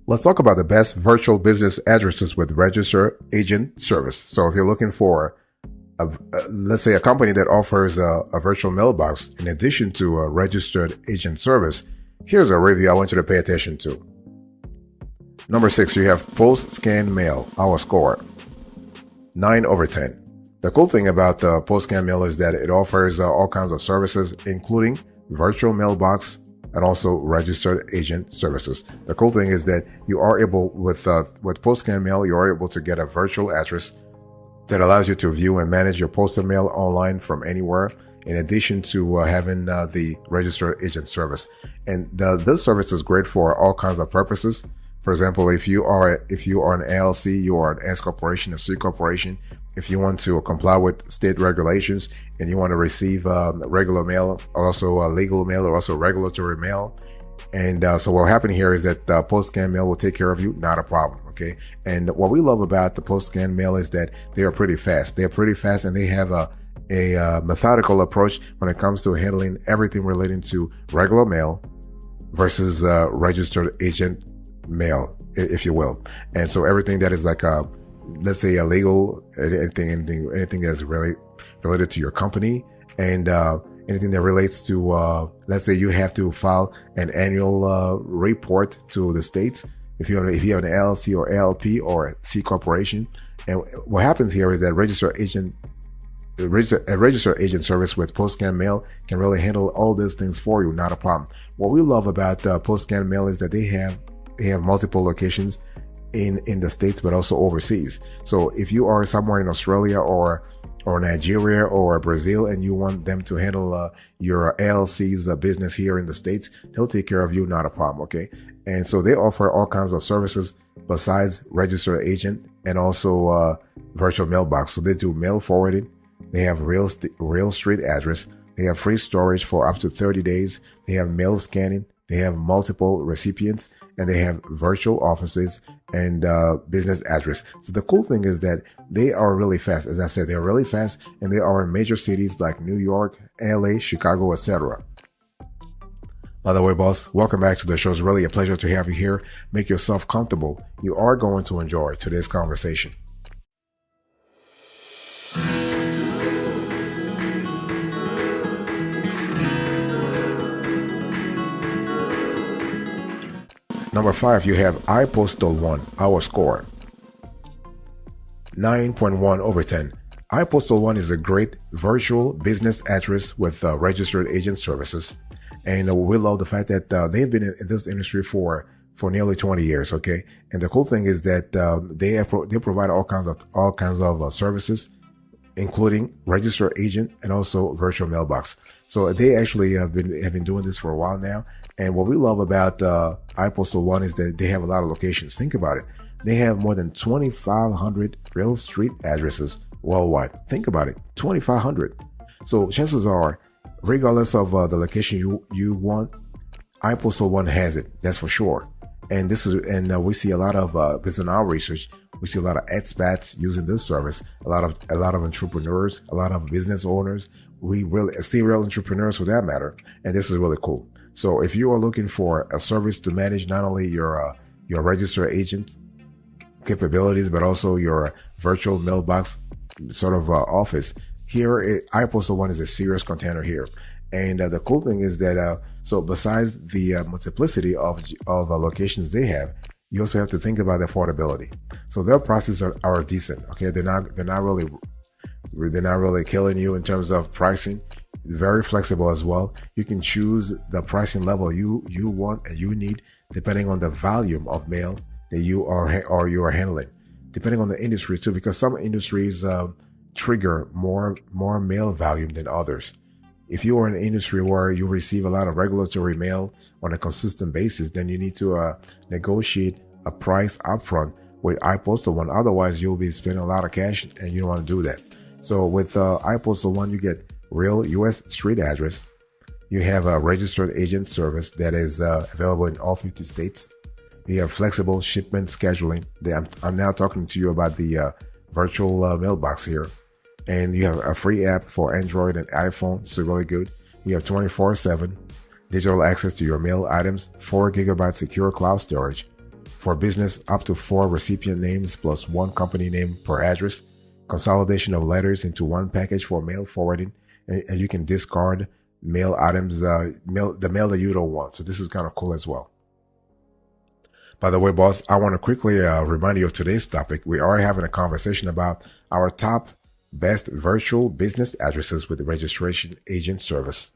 Let's talk about the best virtual business addresses with registered agent service. So if you're looking for let's say a company that offers a virtual mailbox in addition to a registered agent service, here's a review I want you to pay attention to. Number 6, you have Post Scan Mail, our score, 9 over 10. The cool thing about the Post Scan Mail is that it offers all kinds of services, including virtual mailbox and also registered agent services. The cool thing is that you are able, with Post Scan Mail, you are able to get a virtual address that allows you to view and manage your postal mail online from anywhere, in addition to having the registered agent service. And this service is great for all kinds of purposes. For example, if you are an LLC, you are an S corporation, a C corporation, if you want to comply with state regulations and you want to receive regular mail, also legal mail, or also regulatory mail. And so what will happen here is that Post Scan Mail will take care of you, not a problem. Okay. And what we love about the Post Scan Mail is that they are pretty fast. They're pretty fast, and they have a methodical approach when it comes to handling everything relating to regular mail versus registered agent mail, if you will. And so everything that is like let's say illegal, anything that's really related to your company, and anything that relates to let's say you have to file an annual report to the states if you have an LLC or LLP or a C corporation. And what happens here is that a registered agent service with Post Scan Mail can really handle all these things for you, not a problem. What we love about Post Scan Mail is that they have multiple locations in the States, but also overseas. So if you are somewhere in Australia or Nigeria or Brazil and you want them to handle your LLC's business here in the States, they'll take care of you, not a problem. Okay. And so they offer all kinds of services besides registered agent and also virtual mailbox. So they do mail forwarding. They have real street address. They have free storage for up to 30 days. They have mail scanning. They have multiple recipients, and they have virtual offices and business address. So the cool thing is that they are really fast. As I said, they're really fast, and they are in major cities like New York, LA, Chicago, etc. By the way, boss, welcome back to the show. It's really a pleasure to have you here. Make yourself comfortable. You are going to enjoy today's conversation. Number 5, you have iPostal One, our score, 9.1 over 10. iPostal One is a great virtual business address with registered agent services. And we love the fact that they've been in this industry for nearly 20 years. Okay. And the cool thing is that they provide all kinds of services, including registered agent and also virtual mailbox. So they actually have been doing this for a while now. And what we love about iPostal One is that they have a lot of locations. Think about it. They have more than 2,500 real street addresses worldwide. Think about it, 2,500. So chances are, regardless of the location you want, iPostal One has it. That's for sure. And we see a lot of based on our research, we see a lot of expats using this service. A lot of entrepreneurs, a lot of business owners. We really serial entrepreneurs for that matter. And this is really cool. So if you are looking for a service to manage not only your registered agent capabilities, but also your virtual mailbox sort of office, here iPostal One is a serious contender here. And the cool thing is that so besides the multiplicity of locations they have, you also have to think about the affordability. So their prices are decent. Okay, they're not really killing you in terms of pricing. Very flexible as well. You can choose the pricing level you want and you need depending on the volume of mail that you are handling, depending on the industry too, because some industries trigger more mail volume than others. If you are in an industry where you receive a lot of regulatory mail on a consistent basis, then you need to negotiate a price upfront with iPostal One. Otherwise, you'll be spending a lot of cash, and you don't want to do that. So with iPostal One, you get real U.S. street address. You have a registered agent service that is available in all 50 states. You have flexible shipment scheduling. I'm now talking to you about the virtual mailbox here. And you have a free app for Android and iPhone. It's really good. You have 24/7 digital access to your mail items, 4 GB secure cloud storage. For business, up to 4 recipient names plus 1 company name per address. Consolidation of letters into one package for mail forwarding, and you can discard mail items, the mail that you don't want. So this is kind of cool as well. By the way, boss, I want to quickly remind you of today's topic. We are having a conversation about our top best virtual business addresses with the registration agent service.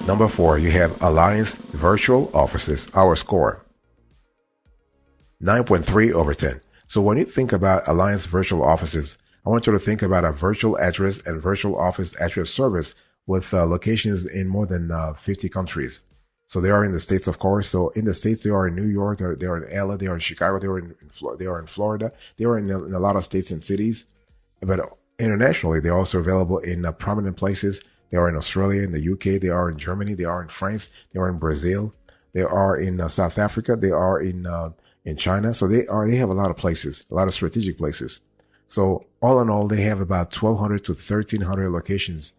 Number 4, you have Alliance Virtual Offices, our score, 9.3 over 10. So when you think about Alliance Virtual Offices, I want you to think about a virtual address and virtual office address service with locations in more than 50 countries. So they are in the States, of course. So in the States, they are in New York, they are in LA, they are in Chicago, they are in Florida, they are in a lot of states and cities. But internationally, they're also available in prominent places. They are in Australia, in the UK, they are in Germany, they are in France, they are in Brazil, they are in South Africa, they are in China. So they have a lot of places, a lot of strategic places. So all in all, they have about 1,200 to 1,300 locations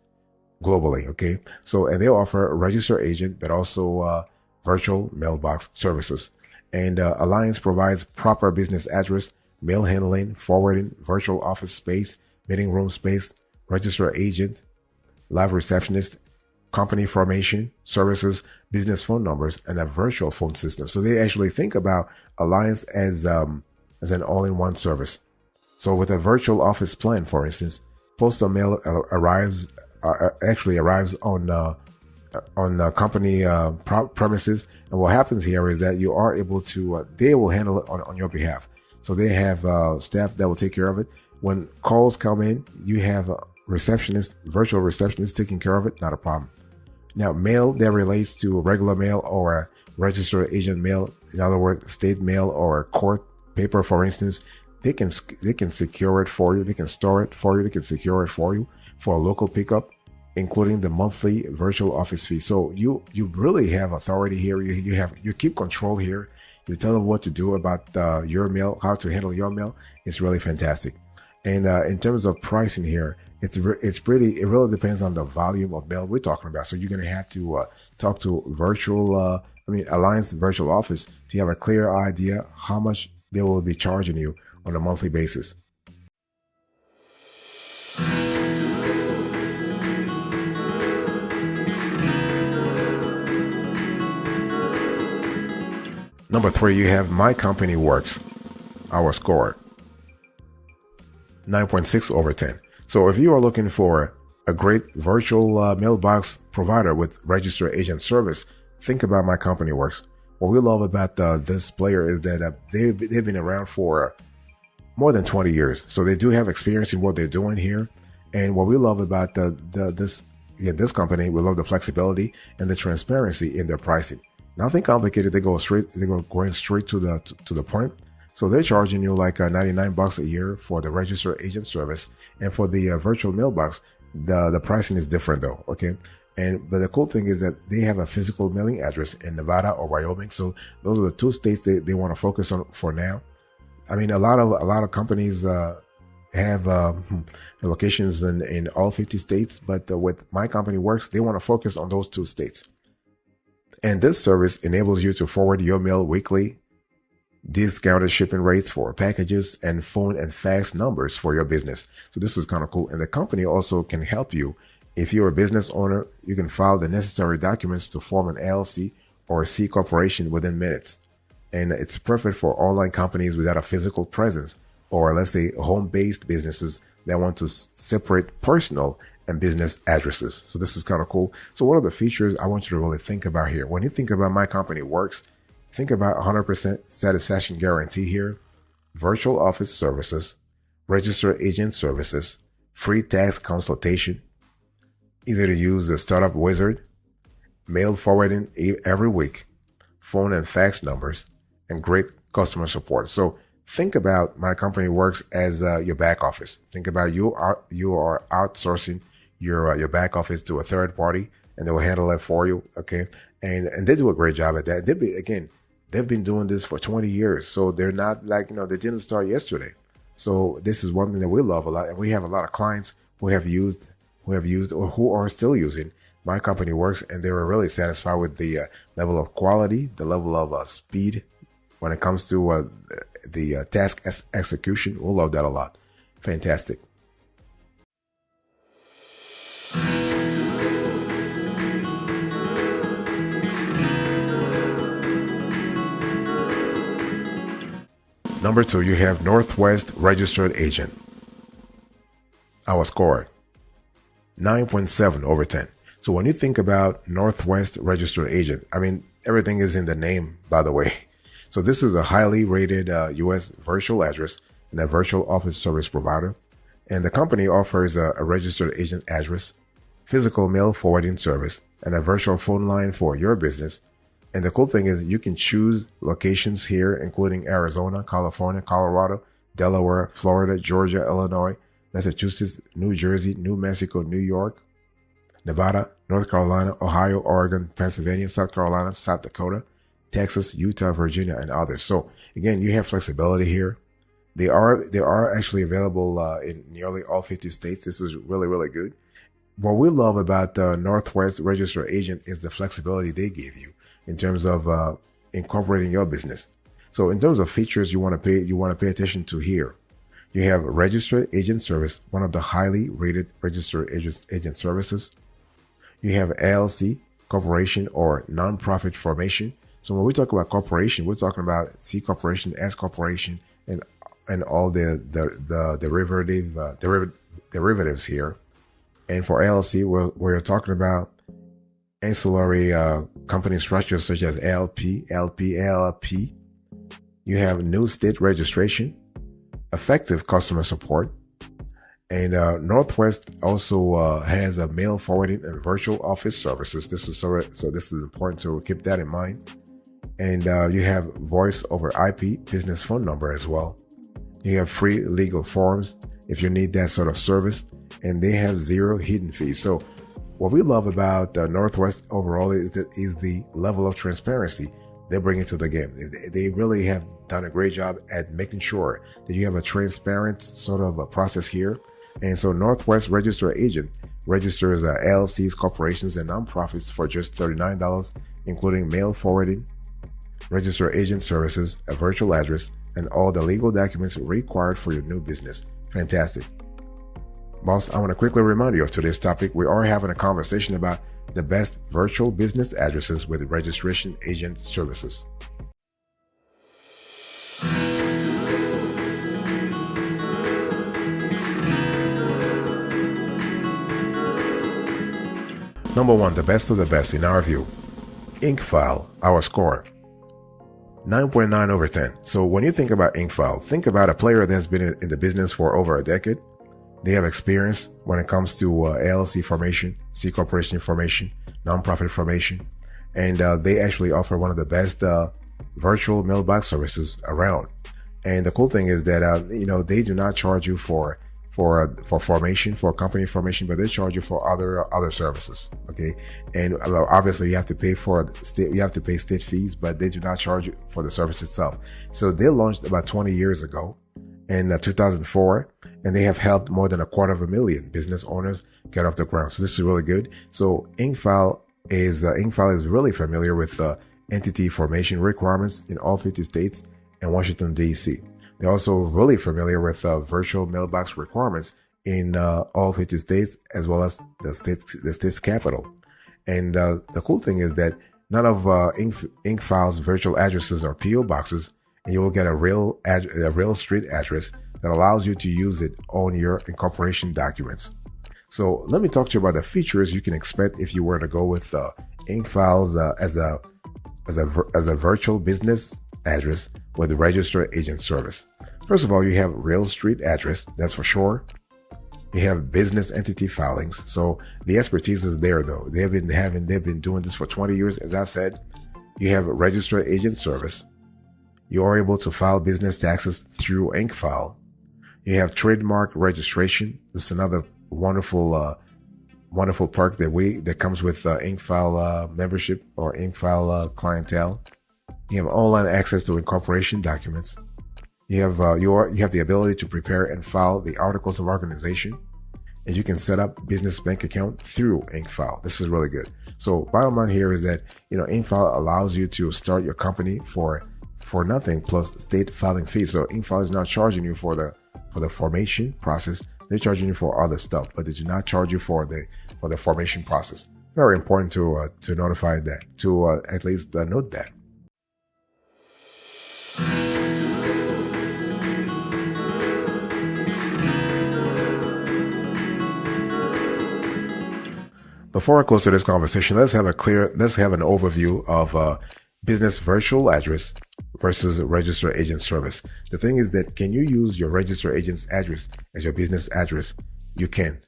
globally. Okay. So, and they offer a registered agent, but also virtual mailbox services. And Alliance provides proper business address, mail handling, forwarding, virtual office space, meeting room space, registered agent, live receptionist, company formation, services, business phone numbers, and a virtual phone system. So they actually think about Alliance as an all-in-one service. So with a virtual office plan, for instance, postal mail arrives on company premises, and what happens here is that you are able to they will handle it on your behalf. So they have staff that will take care of it. When calls come in, you have virtual receptionist taking care of it, not a problem. Now, mail that relates to regular mail or registered agent mail, in other words, state mail or court paper, for instance, they can secure it for you, they can store it for you, they can secure it for you for a local pickup, including the monthly virtual office fee. So you really have authority here. You keep control here. You tell them what to do about your mail, how to handle your mail. It's really fantastic. And in terms of pricing here, it really depends on the volume of mail we're talking about. So you're going to have to talk to Alliance Virtual Office to have a clear idea how much they will be charging you on a monthly basis. Number 3, you have My Company Works, our score, 9.6 over 10. So if you are looking for a great virtual mailbox provider with registered agent service, think about My Company Works. What we love about this player is that they've been around for more than 20 years. So they do have experience in what they're doing here. And what we love about this company, we love the flexibility and the transparency in their pricing. Nothing complicated. They go going straight to the point. So they're charging you like $99 a year for the registered agent service, and for the virtual mailbox, the pricing is different though. Okay, but the cool thing is that they have a physical mailing address in Nevada or Wyoming. So those are the 2 states they want to focus on for now. I mean, a lot of companies have locations in all 50 states, but with My Company Works, they want to focus on those 2 states. And this service enables you to forward your mail weekly, discounted shipping rates for packages, and phone and fax numbers for your business. So this is kind of cool. And the company also can help you. If you're a business owner, you can file the necessary documents to form an LLC or a C corporation within minutes. And it's perfect for online companies without a physical presence, or let's say home-based businesses that want to separate personal and business addresses. So this is kind of cool. So what are the features I want you to really think about here? When you think about My Company Works, think about 100% satisfaction guarantee here, virtual office services, registered agent services, free tax consultation, easy to use startup wizard, mail forwarding every week, phone and fax numbers, and great customer support. So think about My Company Works as your back office. Think about you are outsourcing your back office to a third party, and they will handle it for you. Okay, and they do a great job at that. They've been doing this for 20 years, so they're not like they didn't start yesterday. So this is one thing that we love a lot, and we have a lot of clients who have used or who are still using My Company Works, and they were really satisfied with the level of quality, the level of speed when it comes to the task execution. We'll love that a lot. Fantastic. Number 2, you have Northwest Registered Agent. Our score, 9.7 over 10. So when you think about Northwest Registered Agent, I mean, everything is in the name, by the way. So this is a highly rated U.S. virtual address and a virtual office service provider. And the company offers a registered agent address, physical mail forwarding service, and a virtual phone line for your business. And the cool thing is you can choose locations here, including Arizona, California, Colorado, Delaware, Florida, Georgia, Illinois, Massachusetts, New Jersey, New Mexico, New York, Nevada, North Carolina, Ohio, Oregon, Pennsylvania, South Carolina, South Dakota, Texas, Utah, Virginia, and others. So again, you have flexibility here. They are actually available in nearly all 50 states. This is really, really good. What we love about Northwest Registered Agent is the flexibility they give you in terms of incorporating your business. So in terms of features you want to pay attention to here. You have registered agent service, one of the highly rated registered agent services. You have LLC, corporation or nonprofit formation. So when we talk about corporation, we're talking about C corporation, S corporation, and all the derivatives here. And for LLC, we're talking about ancillary company structures such as LP, LP, LLP. You have new state registration, effective customer support, and Northwest also has a mail forwarding and virtual office services. This is important to keep that in mind. And you have voice over IP business phone number as well. You have free legal forms if you need that sort of service, and they have 0 hidden fees. So what we love about Northwest overall is the level of transparency they bring into the game. They really have done a great job at making sure that you have a transparent sort of a process here. And so Northwest Registered Agent registers LLCs, corporations, and nonprofits for just $39, including mail forwarding, registered agent services, a virtual address, and all the legal documents required for your new business. Fantastic. Boss, I want to quickly remind you of today's topic. We are having a conversation about the best virtual business addresses with registration agent services. Number 1, the best of the best in our view. Inkfile, our score, 9.9 over 10. So when you think about Inkfile, think about a player that's been in the business for over a decade. They have experience when it comes to LLC formation, C corporation formation, nonprofit formation, and they actually offer one of the best virtual mailbox services around. And the cool thing is that they do not charge you for formation, for company formation, but they charge you for other services. Okay, and obviously you have to pay state fees, but they do not charge you for the service itself. So they launched about 20 years ago in 2004, and they have helped more than 250,000 business owners get off the ground. So this is really good. So Inkfile is really familiar with entity formation requirements in all 50 states and Washington, D.C. They're also really familiar with virtual mailbox requirements in all 50 states, as well as the state's capital. And the cool thing is that none of Inkfile's virtual addresses are PO boxes, and you will get a real street address that allows you to use it on your incorporation documents. So let me talk to you about the features you can expect if you were to go with Inkfile's as a virtual business address with the registered agent service. First of all, you have real street address, that's for sure. You have business entity filings. So the expertise is there though. They've been doing this for 20 years. As I said, you have a registered agent service. You are able to file business taxes through Inkfile. You have trademark registration. This is another wonderful perk that comes with Inkfile membership or Inkfile clientele. You have online access to incorporation documents. You have the ability to prepare and file the articles of organization, and you can set up business bank account through InkFile. This is really good. So bottom line here is that, InkFile allows you to start your company for nothing plus state filing fees. So InkFile is not charging you for the formation process. They're charging you for other stuff, but they do not charge you for the formation process. Very important to notify that, to at least note that. Before I close to this conversation, let's have an overview of business virtual address versus registered agent service. The thing is that, can you use your registered agent's address as your business address? You can.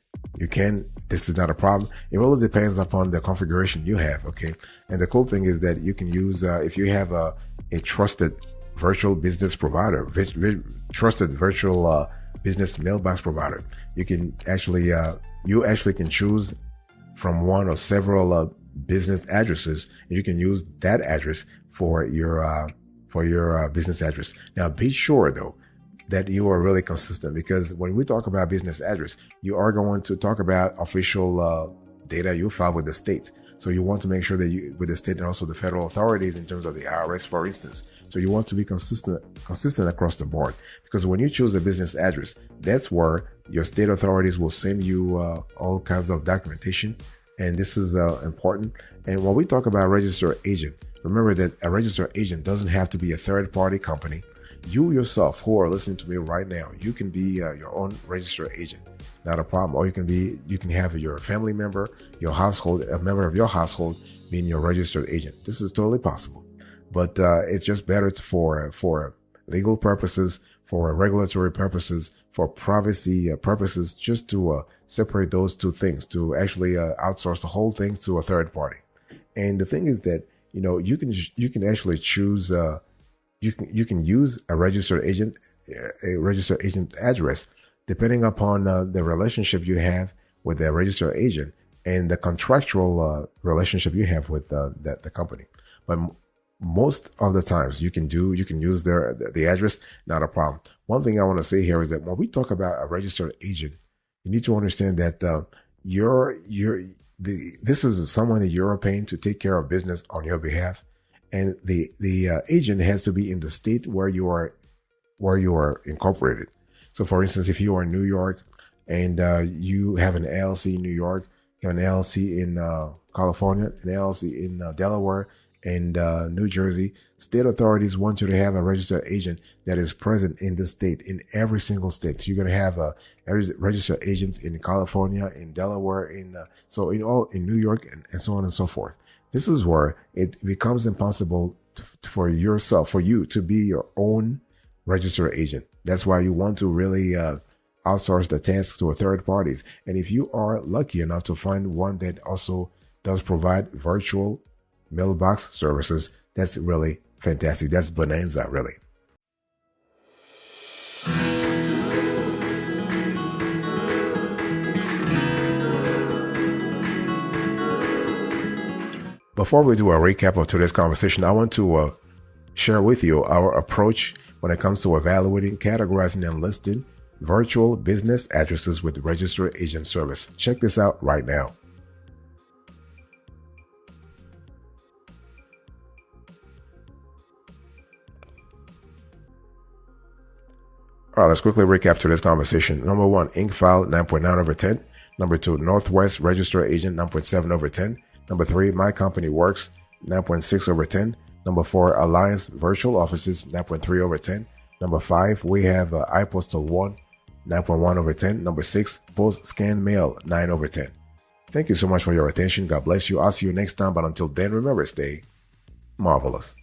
This is not a problem. It really depends upon the configuration you have. Okay. And the cool thing is that you can use, if you have a trusted virtual business provider, trusted virtual business mailbox provider, you can actually, can choose from one or several business addresses, and you can use that address for your business address. Now, be sure though that you are really consistent, because when we talk about business address, you are going to talk about official data you file with the state. So you want to make sure that you, with the state and also the federal authorities in terms of the IRS, for instance. So you want to be consistent across the board, because when you choose a business address, that's where your state authorities will send you all kinds of documentation. And this is important. And when we talk about registered agent, remember that a registered agent doesn't have to be a third-party company. You yourself who are listening to me right now, you can be your own registered agent. Not a problem. Or you can have your family member, your household, a member of your household being your registered agent. This is totally possible. But it's just better for legal purposes, for regulatory purposes, for privacy purposes, just to separate those two things, to actually outsource the whole thing to a third party. And the thing is that, you can actually choose, you can use a registered agent address depending upon the relationship you have with the registered agent and the contractual relationship you have with the company. But most of the times you can use the address, not a problem. One thing I want to say here is that when we talk about a registered agent, you need to understand that this is someone that you're paying to take care of business on your behalf, and the agent has to be in the state where you are incorporated. So, for instance, if you are in New York and you have an LLC in New York, you have an LLC in California, an LLC in Delaware, and New Jersey, state authorities want you to have a registered agent that is present in the state, in every single state. So you're going to have registered agents in California, in Delaware, in New York, and so on and so forth. This is where it becomes impossible for you to be your own registered agent. That's why you want to really outsource the tasks to a third parties. And if you are lucky enough to find one that also does provide virtual mailbox services, that's really fantastic. That's bonanza, really. Before we do a recap of today's conversation, I want to share with you our approach when it comes to evaluating, categorizing, and listing virtual business addresses with registered agent service. Check this out right now. All right, let's quickly recap today's conversation. Number 1, InkFile 9.9 over 10. Number 2, Northwest Registered Agent 9.7 over 10. Number 3, My Company Works 9.6 over 10. Number 4, Alliance Virtual Offices 9.3 over 10. Number 5, we have iPostal 1 9.1 over 10. Number 6, Post Scan Mail 9 over 10. Thank you so much for your attention. God bless you. I'll see you next time. But until then, remember, stay marvelous.